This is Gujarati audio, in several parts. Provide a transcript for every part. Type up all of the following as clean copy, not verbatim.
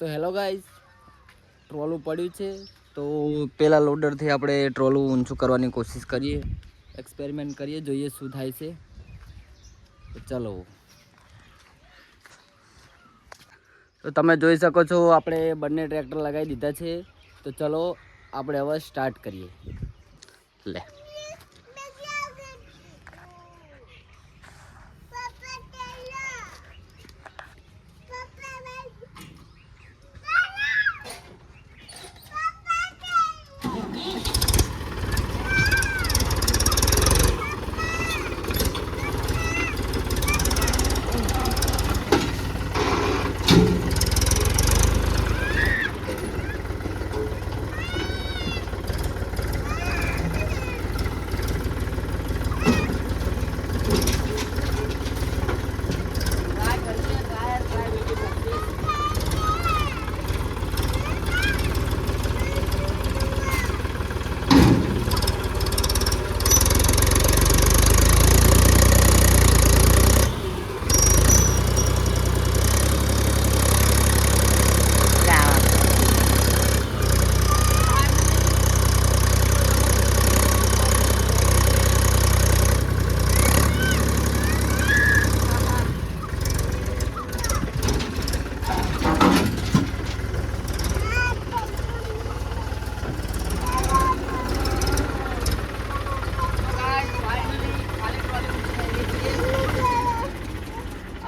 તો હેલો ગાઈઝ, ટ્રોલું પડ્યું છે તો પેલા લોડરથી આપણે ટ્રોલું ઊંચું કરવાની કોશિશ કરીએ, એક્સપેરિમેન્ટ કરીએ, જોઈએ શું થાય છે. તો ચલો. તો તમે જોઈ શકો છો આપણે બંને ટ્રેક્ટર લગાવી દીધા છે. તો ચલો આપણે હવે સ્ટાર્ટ કરીએ. લે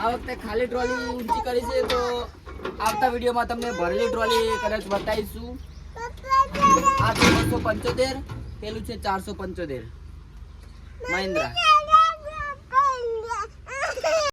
આ વખતે ખાલી ટ્રોલી ઊંચી કરી છે. તો આવતા વિડીયોમાં તમને ભરેલી ટ્રોલી કદાચ બતાવીશું. આ છે 275, પેલું છે 475 મહિન્દ્રા.